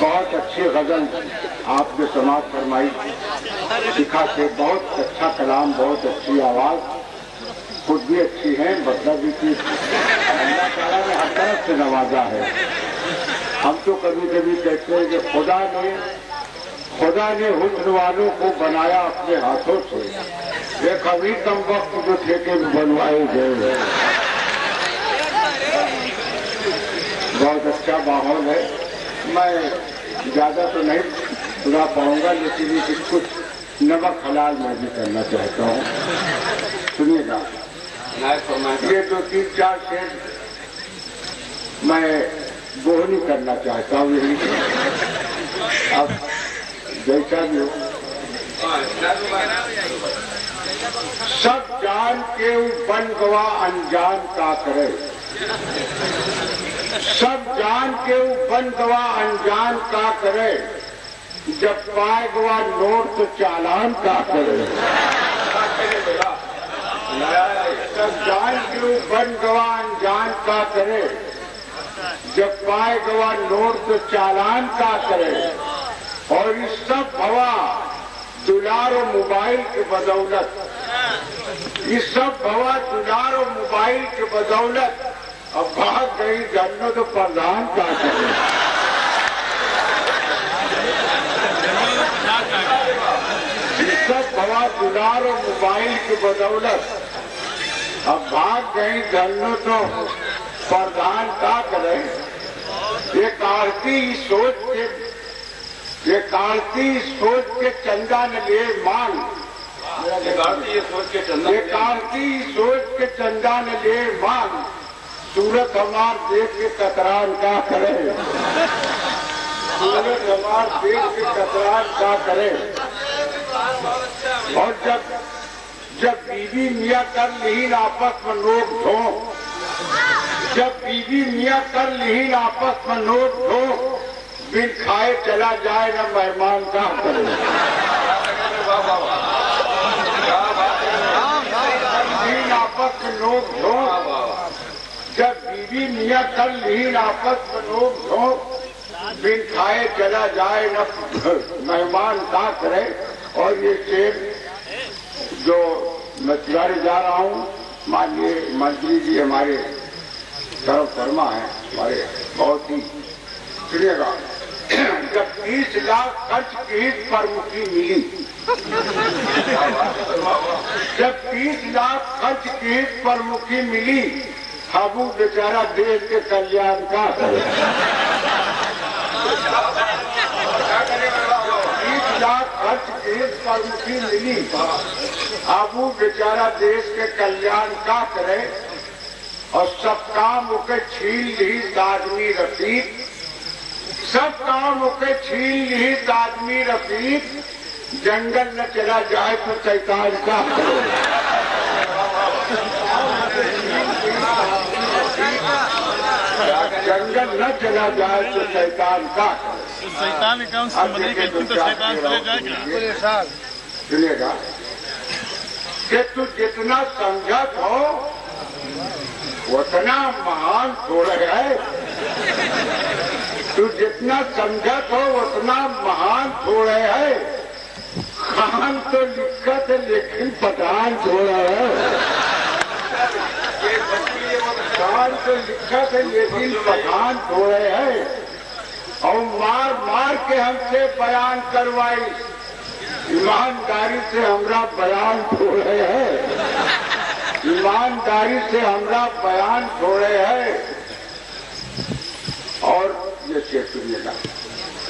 बहुत अच्छी गजल आपने समाप्त फरमाई। शिखा से बहुत अच्छा कलाम, बहुत अच्छी आवाज, खुद भी अच्छी है, मतलब भी कि अल्लाह ताला ने हर तरफ से नवाजा है। हम तो कभी कभी कहते हैं कि खुदा ने हुस्न वालों को बनाया अपने हाथों से, एक अभी कम वक्त जो ठेके में बनवाए गए। बहुत अच्छा माहौल है। मैं ज्यादा तो नहीं सुना पाऊंगा, लेकिन कुछ नमक हलाल मैं भी करना चाहता हूँ। सुनिएगा, ये तो 3-4 शेर मैं बोहनी करना चाहता हूँ। यही अब जैसा भी हो, सब जान के बन गवा अनजान का करे, सब जान के बन गवा अनजान का करे, जब पाए गवा नोट तो चालान का करे। सब जान के बन गवा अनजान का करे, जब पाए गवा नोट तो चालान का करे। और इस सब हवा दुलार और मोबाइल के बदौलत, इस सब हवा दुलार और मोबाइल के बदौलत अब भाग गई जन्नत तो प्रधान का करे। इस सब हवा दुलार और मोबाइल के बदौलत अब भाग गई जन्नत तो प्रधान का करे। ये कार्ती सोच के चंदा न ले मान, ये कार्ती सोच के चंदा न ले मान, सूरत हमार देख के कतरान का करे, सूरत हमार देख के कतरान का करे। और जब बीवी मियाँ कर लीन आपस में नोक झोंक, जब बीवी मियाँ कर लीन आपस में नोक झोंक, बिन खाए चला जाए न मेहमान का करे। लीन आपस में नोक झोंक, जब बीवी मियाँ कर लीन आपस में नोक झोंक, बिन खाए चला जाए न मेहमान का करे। और ये शेर जो मैं सुनाने जा रहा हूँ, माननीय मंत्री जी हमारे सर्व फरमा है, हमारे बहुत ही सुनिएगा। जब 30 लाख खर्च की प्रमुखी मिली, जब 30 लाख खर्च की प्रमुखी मिली, हाबू बेचारा देश के कल्याण का करे। 30 लाख खर्च की प्रमुखी मिली, हाबू बेचारा देश के कल्याण का करे। और सब काम उके छीन ली आदमी रफीक, सब काम उके छीन ली आदमी रफीक, जंगल न चला जाए तो शैतान का करे। जंगल न चला जाए तो शैतान का करे। शैतान कौन सी मदद तो शैतान चले जाएगा। सुनेगा कि तू जितना समझत हो उतना महान थोड़ा है, तू जितना समझत हो उतना महान थोड़ा है। खान तो लिखत है लेकिन पठान थोड़ा है, खान तो लिखत है लेकिन पठान थोड़े है। और मार मार के हमसे बयान करवाई, ईमानदारी से हमरा बयान थोड़े है, ईमानदारी से हमरा बयान थोड़े है। और ये शेर सुनिएगा,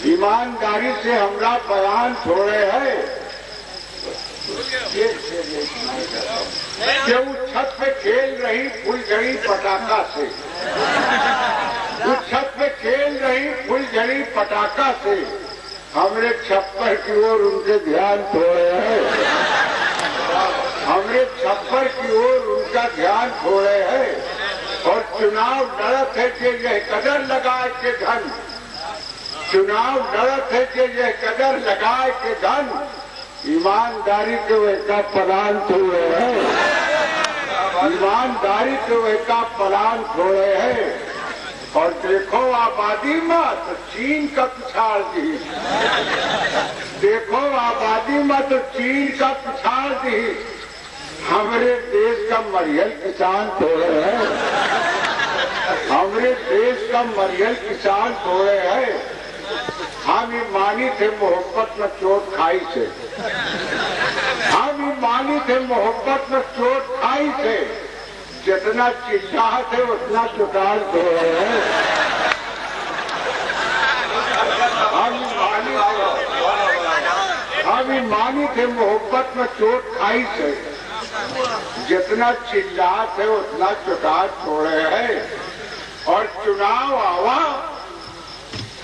ईमानदारी से हमरा बयान थोड़े है। वो छत पे खेल रही फुलझड़ी पटाखा से, वो छत पे खेल रही फुलझड़ी पटाखा से, हमरे छप्पर की ओर उनके ध्यान थोड़े है, हमरे छप्पर की ओर उनका ध्यान थोड़े है। और चुनाव लड़त है कि यह कदर लगाए के धन, चुनाव लड़त है कि यह कदर लगाए के धन, ईमानदारी के वैसा पलान थोड़े है, ईमानदारी के वैसा पलान थोड़े है। और देखो आबादी में तो चीन का पिछाड़ दी, देखो आबादी में तो चीन का पिछाड़ दी। हमारे देश का मरियल किसान थोड़े हैं, हमारे देश का मरियल किसान थोड़े हैं। हम ईमानी थे मोहब्बत में चोट खाई से, हम ईमानी थे मोहब्बत में चोट खाई से। जितना चिल्लाहट है उतना चुटाल दो है। हम ईमानी थे मोहब्बत में चोट खाई से। जितना चिल्लाहट है उतना चुटाल छोड़े है। और चुनाव आवा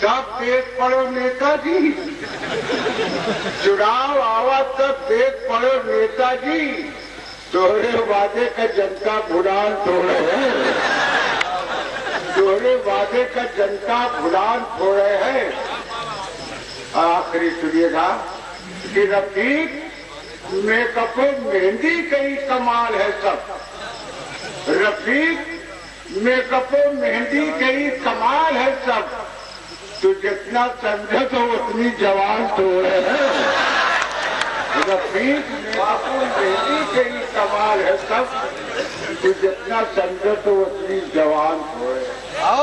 तब देख पड़ो नेताजी, चुनाव आवा तब देख पड़ो नेताजी। तोहरे वादे का जनता भुलान तोड़े है, तोहरे वादे का जनता भुलान तोड़े है। आखिरी सुनिएगा कि रफीक मेकअप मेहंदी कई कमाल है सब, रफीक मेकअप मेहंदी कई कमाल है सब। तो जितना समझे तो उतनी जवान तोड़े है। रफीक मेहंदी कई कमाल है सब, तो जितना समझे तो उतनी जवान तोड़े।